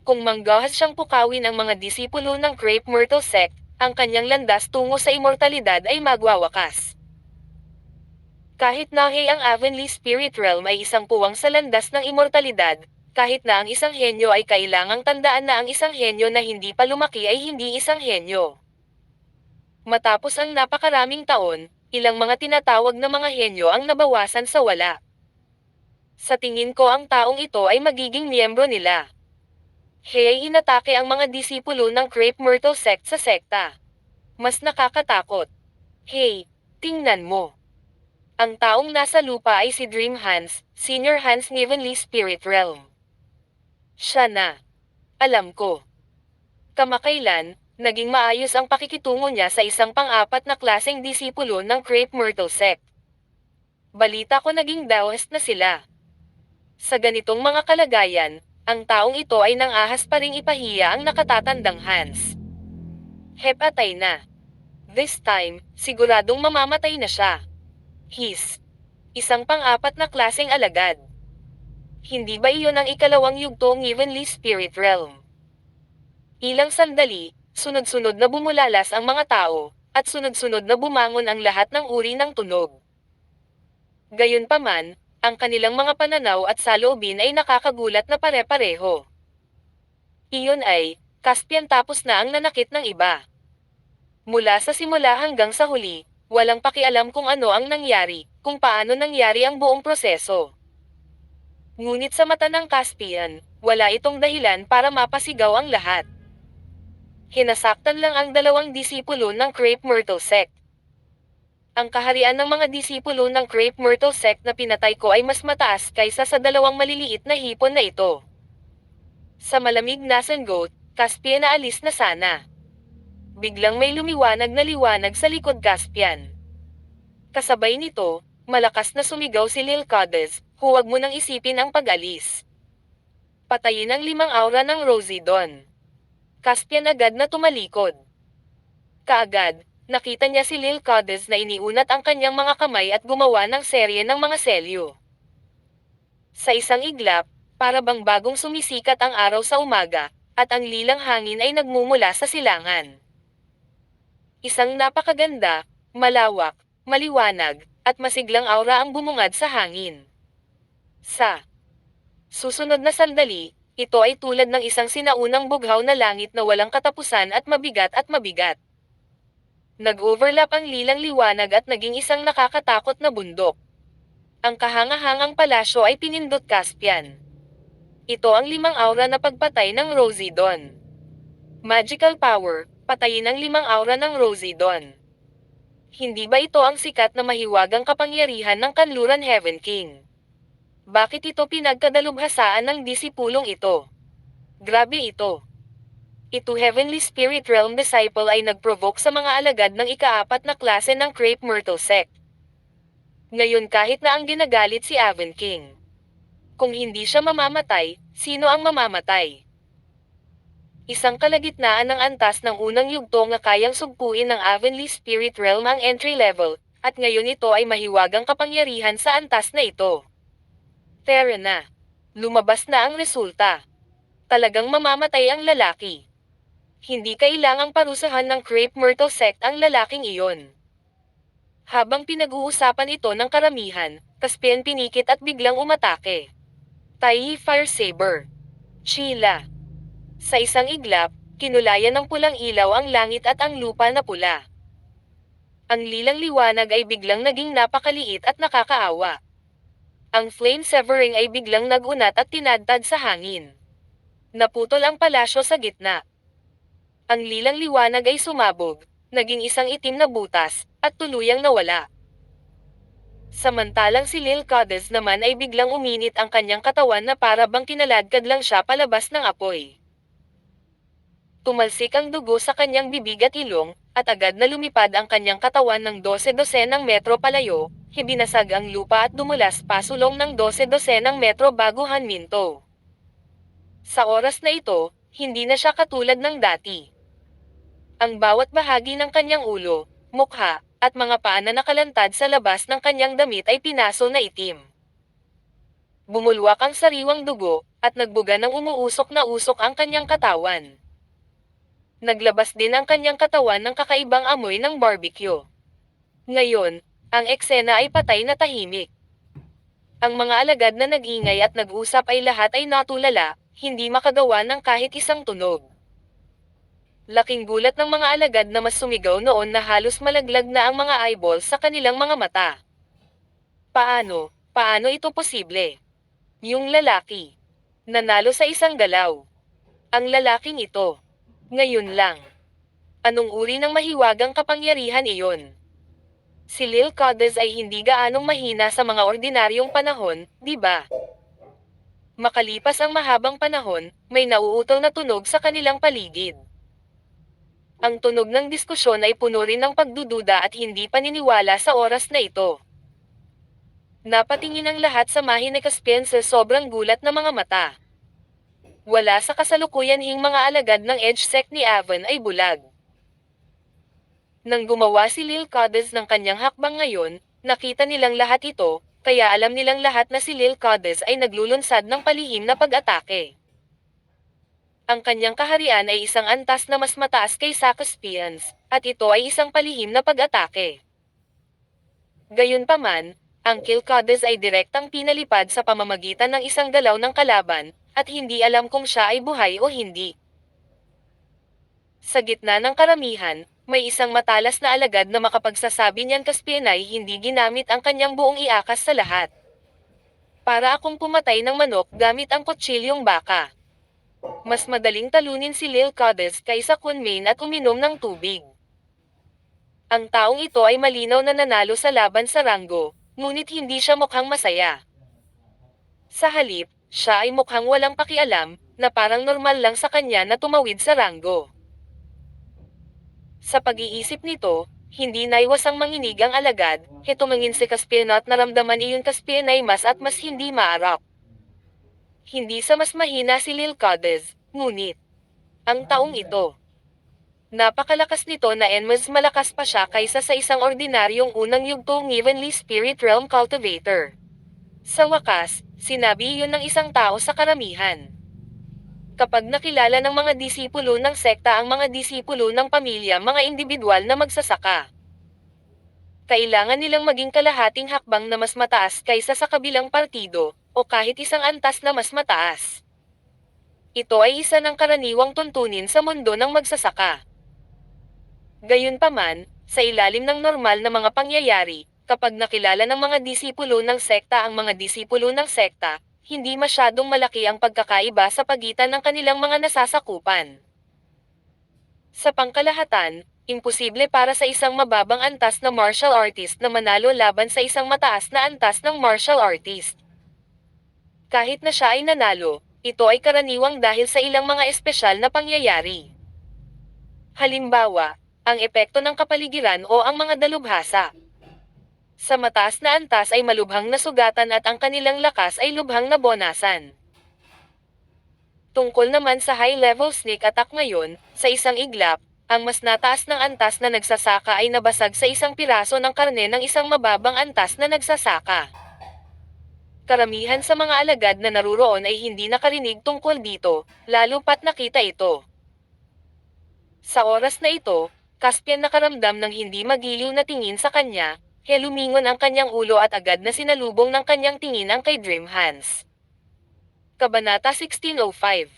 Kung manggahas siyang pukawin ang mga disipulo ng Crepe Myrtle sect, ang kanyang landas tungo sa immortalidad ay magwawakas. Kahit na ang Heavenly Spirit Realm ay isang puwang sa landas ng immortalidad, kahit na ang isang henyo ay kailangang tandaan na ang isang henyo na hindi pa lumaki ay hindi isang henyo. Matapos ang napakaraming taon, ilang mga tinatawag na mga henyo ang nabawasan sa wala. Sa tingin ko ang taong ito ay magiging miyembro nila. Ay inatake ang mga disipulo ng Crepe Myrtle sect sa sekta. Mas nakakatakot. Tingnan mo. Ang taong nasa lupa ay si Dream Hans, Senior Hans ng Heavenly Spirit Realm. Siya na. Alam ko. Kamakailan, naging maayos ang pakikitungo niya sa isang pang-apat na klaseng disipulo ng Crepe Myrtle sect. Balita ko naging Taoist na sila. Sa ganitong mga kalagayan, ang taong ito ay nang-ahas pa ring ipahiya ang nakatatandang Hans. Atay na. This time, siguradong mamamatay na siya. Isang pang-apat na klaseng alagad. Hindi ba iyon ang ikalawang yugtong Heavenly Spirit Realm? Ilang sandali, sunod-sunod na bumulalas ang mga tao, at sunod-sunod na bumangon ang lahat ng uri ng tunog. Gayunpaman, ang kanilang mga pananaw at saloobin ay nakakagulat na pare-pareho. Iyon ay, Caspian tapos na ang nanakit ng iba. Mula sa simula hanggang sa huli, walang pakialam kung ano ang nangyari, kung paano nangyari ang buong proseso. Ngunit sa mata ng Caspian, wala itong dahilan para mapasigaw ang lahat. Hinasaktan lang ang dalawang disipulo ng Crepe Myrtle Sect. Ang kaharian ng mga disipulo ng Crepe Myrtle Sect na pinatay ko ay mas mataas kaysa sa dalawang maliliit na hipon na ito. Sa malamig na sanggot, Caspian na alis na sana. Biglang may lumiwanag na liwanag sa likod Caspian. Kasabay nito, malakas na sumigaw si Lil Cades, huwag mo nang isipin ang pag-alis. Patayin ang 5 aura ng Rosie Dawn. Caspian agad na tumalikod. Kaagad, nakita niya si Lil Cades na iniunat ang kanyang mga kamay at gumawa ng serye ng mga selyo. Sa isang iglap, para bang bagong sumisikat ang araw sa umaga, at ang lilang hangin ay nagmumula sa silangan. Isang napakaganda, malawak, maliwanag, at masiglang aura ang bumungad sa hangin. Sa susunod na sandali, ito ay tulad ng isang sinaunang bughaw na langit na walang katapusan at mabigat at mabigat. Nag-overlap ang lilang liwanag at naging isang nakakatakot na bundok. Ang kahangahangang palasyo ay pinindot Caspian. Ito ang 5 aura na pagpatay ng Rosie Dawn. Magical power, patayin ang 5 aura ng Rosie Dawn. Hindi ba ito ang sikat na mahiwagang kapangyarihan ng Kanluran Heaven King? Bakit ito pinagkadalubhasaan ng disipulong ito? Grabe ito. Ito Heavenly Spirit Realm Disciple ay nag-provoke sa mga alagad ng ika-4 na klase ng Crepe Myrtle Sect. Ngayon kahit na ang ginagalit si Heaven King. Kung hindi siya mamamatay, sino ang mamamatay? Isang kalagitnaan ng antas ng unang yugto na kayang sugpuin ng Heavenly Spirit Realm ang entry level, at ngayon ito ay mahiwagang kapangyarihan sa antas na ito. Tara na. Lumabas na ang resulta. Talagang mamamatay ang lalaki. Hindi kailangang parusahan ng Crepe Myrtle Sect ang lalaking iyon. Habang pinag-uusapan ito ng karamihan, Caspian pinikit at biglang umatake. Taihi Fire Saber. Sheila. Sa isang iglap, kinulayan ng pulang ilaw ang langit at ang lupa na pula. Ang lilang liwanag ay biglang naging napakaliit at nakakaawa. Ang flame severing ay biglang nagunat at tinadtad sa hangin. Naputol ang palasyo sa gitna. Ang lilang liwanag ay sumabog, naging isang itim na butas, at tuluyang nawala. Samantalang si Lil Cades naman ay biglang uminit ang kanyang katawan na para bang kinaladkad lang siya palabas ng apoy. Tumalsik ang dugo sa kanyang bibig at ilong, at agad na lumipad ang kanyang katawan ng 12-12 metro palayo, ibinasag ang lupa at dumulas pasulong ng 12-12 metro bago hanminto. Sa oras na ito, hindi na siya katulad ng dati. Ang bawat bahagi ng kanyang ulo, mukha, at mga paa na nakalantad sa labas ng kanyang damit ay pinaso na itim. Bumulwak ang sariwang dugo, at nagbuga ng umuusok na usok ang kanyang katawan. Naglabas din ang kanyang katawan ng kakaibang amoy ng barbecue. Ngayon, ang eksena ay patay na tahimik. Ang mga alagad na nag-ingay at nag-usap ay lahat ay natulala, hindi makagawa ng kahit isang tunog. Laking gulat ng mga alagad na mas sumigaw noon na halos malaglag na ang mga eyeballs sa kanilang mga mata. Paano? Paano ito posible? Yung lalaki. Nanalo sa isang galaw. Ang lalaking ito. Ngayon lang. Anong uri ng mahiwagang kapangyarihan iyon? Si Lil Cades ay hindi gaanong mahina sa mga ordinaryong panahon, di ba? Makalipas ang mahabang panahon, may nauutol na tunog sa kanilang paligid. Ang tunog ng diskusyon ay puno rin ng pagdududa at hindi paniniwala sa oras na ito. Napatingin ang lahat sa mahina ni Caspian sa sobrang gulat na mga mata. Wala sa kasalukuyan hing mga alagad ng Edge Sect ni Avon ay bulag. Nang gumawa si Lil Cades ng kanyang hakbang ngayon, nakita nilang lahat ito, kaya alam nilang lahat na si Lil Codes ay naglulunsad ng palihim na pag-atake. Ang kanyang kaharian ay isang antas na mas mataas kaysa Caspian's, at ito ay isang palihim na pag-atake. Gayunpaman, ang Kill Codes ay direktang pinalipad sa pamamagitan ng isang galaw ng kalaban, at hindi alam kung siya ay buhay o hindi. Sa gitna ng karamihan, may isang matalas na alagad na makapagsasabi niyan Caspian ay hindi ginamit ang kanyang buong iakas sa lahat. Para akong pumatay ng manok gamit ang kutsilyong baka. Mas madaling talunin si Lil Codes kaysa Kunmain at uminom ng tubig. Ang taong ito ay malinaw na nanalo sa laban sa Rango, ngunit hindi siya mukhang masaya. Sa halip, siya ay mukhang walang pakialam, na parang normal lang sa kanya na tumawid sa Rango. Sa pag-iisip nito, hindi naiwasang manginig ang alagad, tumingin si Caspian at naramdaman iyon Caspian ay mas at mas hindi maarap. Hindi sa mas mahina si Lil Codes, ngunit, ang taong ito. Napakalakas nito na mas malakas pa siya kaysa sa isang ordinaryong unang yugtong Heavenly Spirit Realm Cultivator. Sa wakas, sinabi iyon ng isang tao sa karamihan. Kapag nakilala ng mga disipulo ng sekta ang mga disipulo ng pamilya mga individual na magsasaka, kailangan nilang maging kalahating hakbang na mas mataas kaysa sa kabilang partido, o kahit isang antas na mas mataas. Ito ay isa ng karaniwang tuntunin sa mundo ng magsasaka. Gayunpaman, sa ilalim ng normal na mga pangyayari, kapag nakilala ng mga disipulo ng sekta ang mga disipulo ng sekta, hindi masyadong malaki ang pagkakaiba sa pagitan ng kanilang mga nasasakupan. Sa pangkalahatan, imposible para sa isang mababang antas na martial artist na manalo laban sa isang mataas na antas ng martial artist. Kahit na siya ay nanalo, ito ay karaniwang dahil sa ilang mga espesyal na pangyayari. Halimbawa, ang epekto ng kapaligiran o ang mga dalubhasa. Sa mataas na antas ay malubhang nasugatan at ang kanilang lakas ay lubhang nabonasan. Tungkol naman sa high-level sneak attack ngayon, sa isang iglap, ang mas nataas ng antas na nagsasaka ay nabasag sa isang piraso ng karne ng isang mababang antas na nagsasaka. Karamihan sa mga alagad na naruroon ay hindi nakarinig tungkol dito, lalo pat nakita ito. Sa oras na ito, Caspian nakaramdam ng hindi magiliw na tingin sa kanya, lumingon ang kanyang ulo at agad na sinalubong ng kanyang tingin ang kay Dream Hands. Kabanata 1605.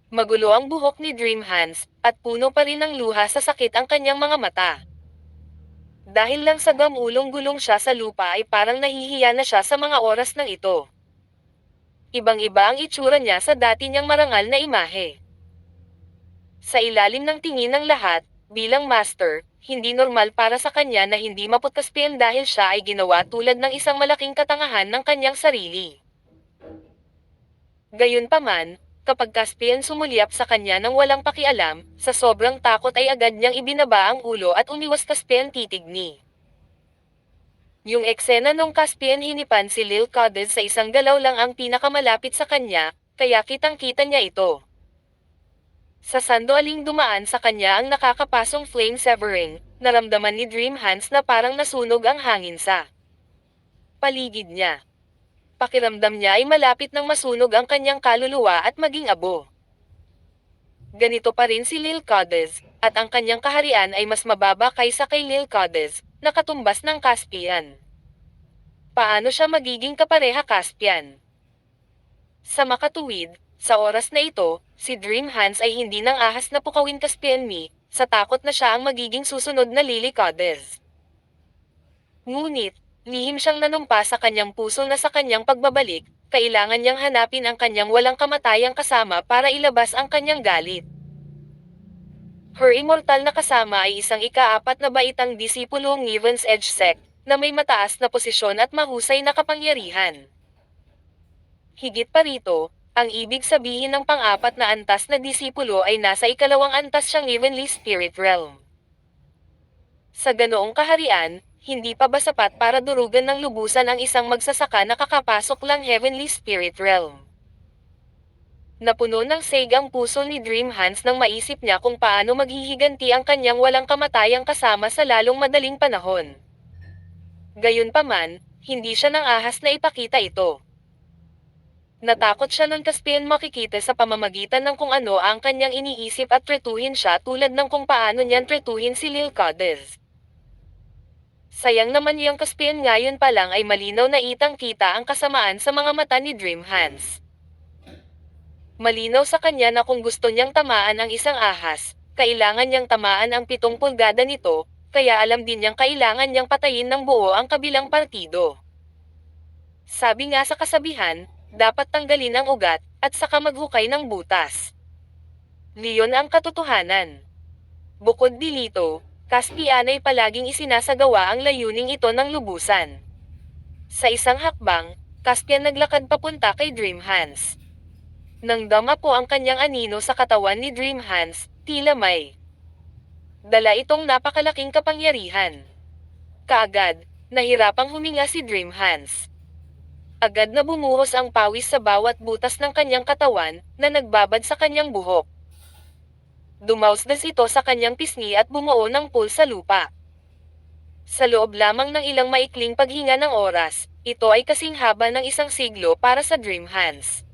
Magulo ang buhok ni Dream Hands, at puno pa rin ng luha sa sakit ang kanyang mga mata. Dahil lang sa gamulong-gulong siya sa lupa ay parang nahihiya na siya sa mga oras ng ito. Ibang-iba ang itsura niya sa dati niyang marangal na imahe. Sa ilalim ng tingin ng lahat, bilang master, hindi normal para sa kanya na hindi maputkaspian dahil siya ay ginawa tulad ng isang malaking katangahan ng kanyang sarili. Gayunpaman, kapag Caspian sumulyap sa kanya nang walang pakialam, sa sobrang takot ay agad niyang ibinaba ang ulo at umiwas Caspian titig ni. Yung eksena nung Caspian hinipan si Lil Codes sa isang galaw lang ang pinakamalapit sa kanya, kaya kitang-kita niya ito. Sa sandaling dumaan sa kanya ang nakakapasong flame severing, naramdaman ni Dream Hands na parang nasunog ang hangin sa paligid niya. Pakiramdam niya ay malapit nang masunog ang kanyang kaluluwa at maging abo. Ganito pa rin si Lil Codes, at ang kanyang kaharian ay mas mababa kaysa kay Lil Codes, na katumbas ng Caspian. Paano siya magiging kapareha Caspian? Sa makatuwid, sa oras na ito, si Dream Hands ay hindi nang ahas na pukawin Caspian sa takot na siya ang magiging susunod na Lil Codes. Ngunit, lihim siyang nanumpa sa kanyang puso na sa kanyang pagbabalik, kailangan niyang hanapin ang kanyang walang kamatayang kasama para ilabas ang kanyang galit. Her immortal na kasama ay isang ika-4 na baitang disipulong Heaven's Edge sect, na may mataas na posisyon at mahusay na kapangyarihan. Higit pa rito, ang ibig sabihin ng pang-4 na antas na disipulo ay nasa ikalawang antas siyang Heavenly Spirit Realm. Sa ganoong kaharian, hindi pa ba sapat para durugan ng lubusan ang isang magsasaka na kakapasok lang Heavenly Spirit Realm? Napuno ng seg ang puso ni Dream Hands nang maisip niya kung paano maghihiganti ang kanyang walang kamatayang kasama sa lalong madaling panahon. Gayunpaman, hindi siya nang ahas na ipakita ito. Natakot siya nun Caspian makikita sa pamamagitan ng kung ano ang kanyang iniisip at tretuhin siya tulad ng kung paano niyan tretuhin si Lil Cadiz. Sayang naman yung Caspian ngayon pa lang ay malinaw na itang kita ang kasamaan sa mga mata ni Dream Hands. Malinaw sa kanya na kung gusto niyang tamaan ang isang ahas, kailangan niyang tamaan ang 7 pulgada nito, kaya alam din niyang kailangan niyang patayin ng buo ang kabilang partido. Sabi nga sa kasabihan, dapat tanggalin ang ugat, at saka maghukay ng butas. Leon ang katotohanan. Bukod dilito, Caspian ay palaging isinasagawa ang layuning ito ng lubusan. Sa isang hakbang, Caspian naglakad papunta kay Dream Hands. Nang dama po ang kanyang anino sa katawan ni Dream Hands, tila may dala itong napakalaking kapangyarihan. Kaagad, nahirapang huminga si Dream Hands. Agad na bumuhos ang pawis sa bawat butas ng kanyang katawan, na nagbabad sa kanyang buhok. Dumausdas ito sa kanyang pisngi at bumuo ng pool sa lupa. Sa loob lamang ng ilang maikling paghinga ng oras, ito ay kasing haba ng isang siglo para sa Dream Hands.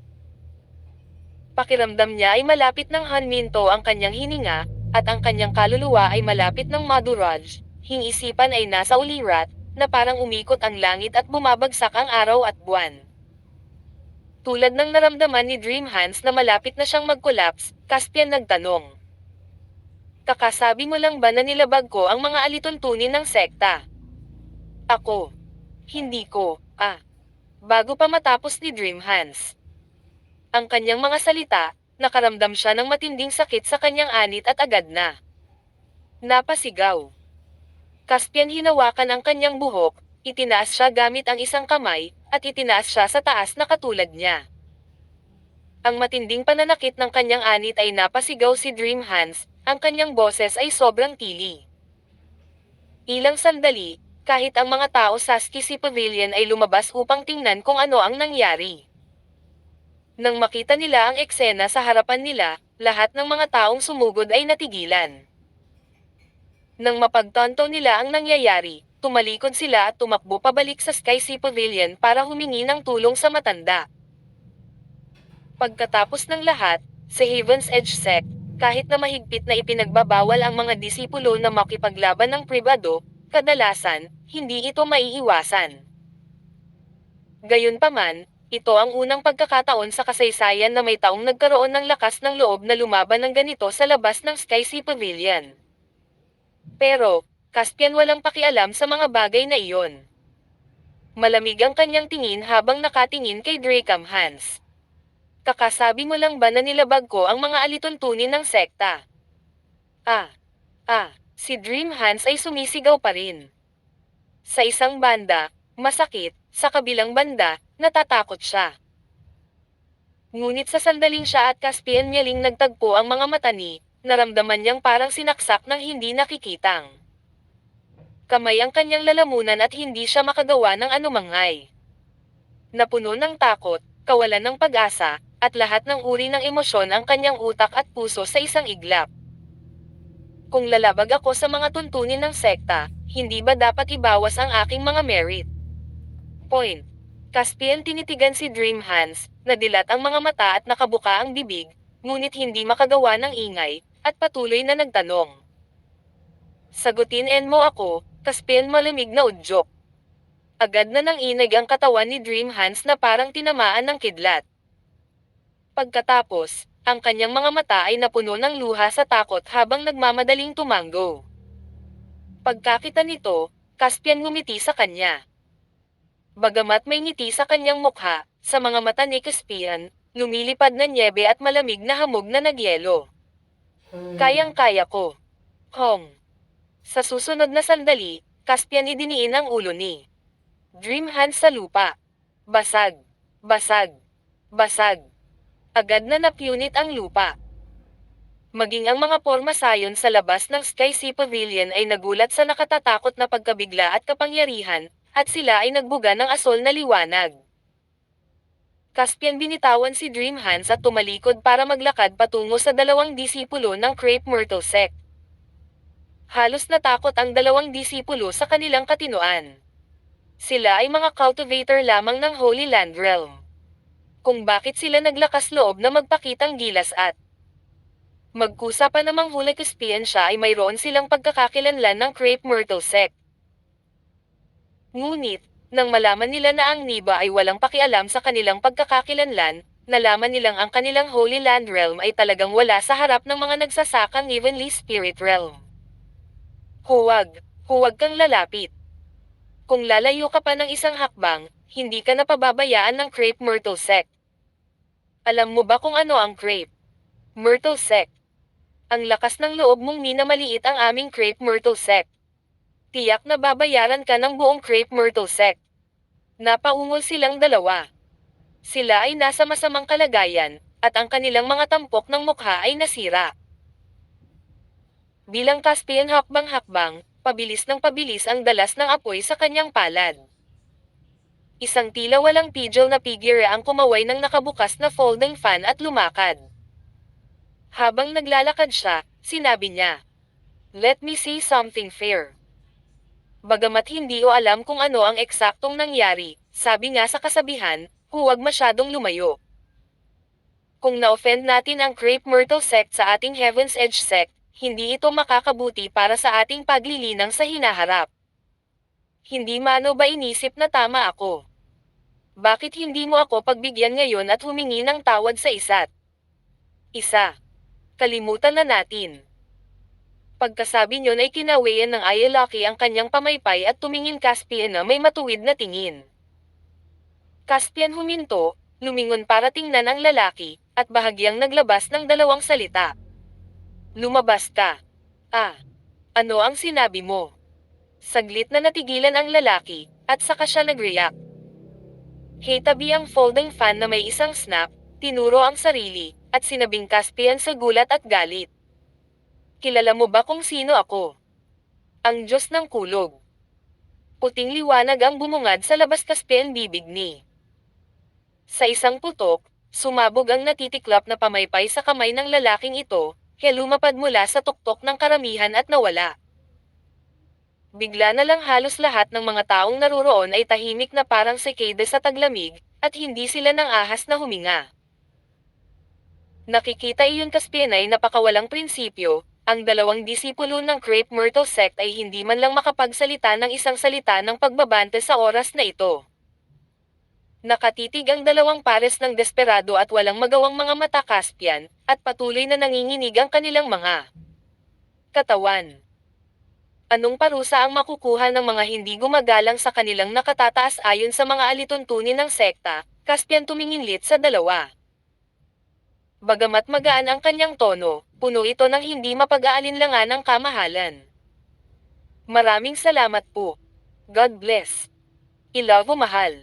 Pakiramdam niya ay malapit ng hanminto ang kanyang hininga, at ang kanyang kaluluwa ay malapit ng maduraj, hing-isipan ay nasa ulirat, na parang umikot ang langit at bumabagsak ang araw at buwan. Tulad ng naramdaman ni Dream Hands na malapit na siyang mag-collapse, Caspian nagtanong. Kakasabi mo lang ba na nilabag ko ang mga alituntunin ng sekta? Ako. Hindi ko, Bago pa matapos ni Dream Hands ang kanyang mga salita, nakaramdam siya ng matinding sakit sa kanyang anit at agad na napasigaw. Caspian hinawakan ang kanyang buhok, itinaas siya gamit ang isang kamay, at itinaas siya sa taas na katulad niya. Ang matinding pananakit ng kanyang anit ay napasigaw si Dream Hands, ang kanyang boses ay sobrang tili. Ilang sandali, kahit ang mga tao sa Skisi Pavilion ay lumabas upang tingnan kung ano ang nangyari. Nang makita nila ang eksena sa harapan nila, lahat ng mga taong sumugod ay natigilan. Nang mapagtanto nila ang nangyayari, tumalikod sila at tumakbo pabalik sa Sky Sea Pavilion para humingi ng tulong sa matanda. Pagkatapos ng lahat, sa Heaven's Edge Sect, kahit na mahigpit na ipinagbabawal ang mga disipulo na makipaglaban ng pribado, kadalasan, hindi ito maiiwasan. Gayunpaman, ito ang unang pagkakataon sa kasaysayan na may taong nagkaroon ng lakas ng loob na lumaban ng ganito sa labas ng Sky Sea Pavilion. Pero, Caspian walang pakialam sa mga bagay na iyon. Malamig ang kanyang tingin habang nakatingin kay Dracam Hands. Kakasabi mo lang ba na nilabag ko ang mga alituntunin ng sekta? Si Dream Hands ay sumisigaw pa rin. Sa isang banda, masakit, sa kabilang banda, natatakot siya. Ngunit sa sandaling siya at Caspian Mialing nagtagpo ang mga mata ni, naramdaman niyang parang sinaksak ng hindi nakikitang kamay ang kanyang lalamunan at hindi siya makagawa ng anumangay. Napuno ng takot, kawalan ng pag-asa, at lahat ng uri ng emosyon ang kanyang utak at puso sa isang iglap. Kung lalabag ako sa mga tuntunin ng sekta, hindi ba dapat ibawas ang aking mga merit? Point. Caspian tinitigan si Dream Hands, nadilat ang mga mata at nakabuka ang bibig, ngunit hindi makagawa ng ingay, at patuloy na nagtanong. Sagutin mo ako, Caspian malamig na udyok. Agad na nanginig ang katawan ni Dream Hands na parang tinamaan ng kidlat. Pagkatapos, ang kanyang mga mata ay napuno ng luha sa takot habang nagmamadaling tumanggo. Pagkakita nito, Caspian ngumiti sa kanya. Bagamat may ngiti sa kanyang mukha, sa mga mata ni Caspian, lumilipad na nyebe at malamig na hamog na nagyelo. Kayang-kaya ko. Hong. Sa susunod na sandali, Caspian idiniin ang ulo ni Dream Hands sa lupa. Basag. Basag. Basag. Agad na napunit ang lupa. Maging ang mga porma sayon sa labas ng Sky Sea Pavilion ay nagulat sa nakatatakot na pagkabigla at kapangyarihan, at sila ay nagbuga ng asol na liwanag. Caspian binitawan si Dream Hands at tumalikod para maglakad patungo sa 2 disipulo ng Crepe Myrtle Sect. Halos natakot ang 2 disipulo sa kanilang katinoan. Sila ay mga cultivator lamang ng Holy Land Realm. Kung bakit sila naglakas loob na magpakitang gilas at magkusa pa namang hula Caspian siya ay mayroon silang pagkakakilanlan ng Crepe Myrtle Sect. Ngunit, nang malaman nila na ang Niba ay walang pakialam sa kanilang pagkakakilanlan, nalaman nilang ang kanilang Holy Land Realm ay talagang wala sa harap ng mga nagsasakang Heavenly Spirit Realm. Huwag kang lalapit. Kung lalayo ka pa ng isang hakbang, hindi ka napababayaan ng Crepe Myrtle Sect. Alam mo ba kung ano ang Crepe Myrtle Sect? Ang lakas ng loob mong minamaliit ang aming Crepe Myrtle Sect. Tiyak na babayaran ka ng buong Crepe Myrtle Sect. Napaungol silang dalawa. Sila ay nasa masamang kalagayan, at ang kanilang mga tampok ng mukha ay nasira. Bilang Caspian hakbang-hakbang, pabilis ng pabilis ang dalas ng apoy sa kanyang palad. Isang tila walang pidgel na figure ang kumaway ng nakabukas na folding fan at lumakad. Habang naglalakad siya, sinabi niya, "Let me say something fair." Bagamat hindi o alam kung ano ang eksaktong nangyari, sabi nga sa kasabihan, huwag masyadong lumayo. Kung na-offend natin ang Crepe Myrtle Sect sa ating Heaven's Edge Sect, hindi ito makakabuti para sa ating paglilinang sa hinaharap. Hindi mano ba inisip na tama ako? Bakit hindi mo ako pagbigyan ngayon at humingi ng tawad sa isa't isa? Kalimutan na natin. Pagkasabi niyon ay kinawayan ng Ayalaki ang kanyang pamaypay at tumingin Caspian na may matuwid na tingin. Caspian huminto, lumingon para tingnan ang lalaki, at bahagyang naglabas ng dalawang salita. Lumabas ka. Ah. Ano ang sinabi mo? Saglit na natigilan ang lalaki, at saka siya nag-react. Hitabi ang folding fan na may isang snap, tinuro ang sarili, at sinabing Caspian sa gulat at galit. Kilala mo ba kung sino ako? Ang Diyos ng Kulog. Puting liwanag ang bumungad sa labas Caspian bibig ni. Sa isang putok, sumabog ang natitiklap na pamaypay sa kamay ng lalaking ito, kaya lumapad mula sa tuktok ng karamihan at nawala. Bigla na lang halos lahat ng mga taong naruroon ay tahimik na parang sikada sa taglamig, at hindi sila nang ahas na huminga. Nakikita iyon Caspian ay napakawalang prinsipyo, ang dalawang disipulo ng Crepe Myrtle Sect ay hindi man lang makapagsalita ng isang salita ng pagbabante sa oras na ito. Nakatitig ang dalawang pares ng desperado at walang magawang mga mata Caspian, at patuloy na nanginginig ang kanilang mga katawan. Anong parusa ang makukuha ng mga hindi gumagalang sa kanilang nakatataas ayon sa mga alituntunin ng sekta? Caspian tumingin sa dalawa. Bagamat magaan ang kanyang tono, puno ito ng hindi mapag-aalinlangan ng kamahalan. Maraming salamat po. God bless. I love you mahal.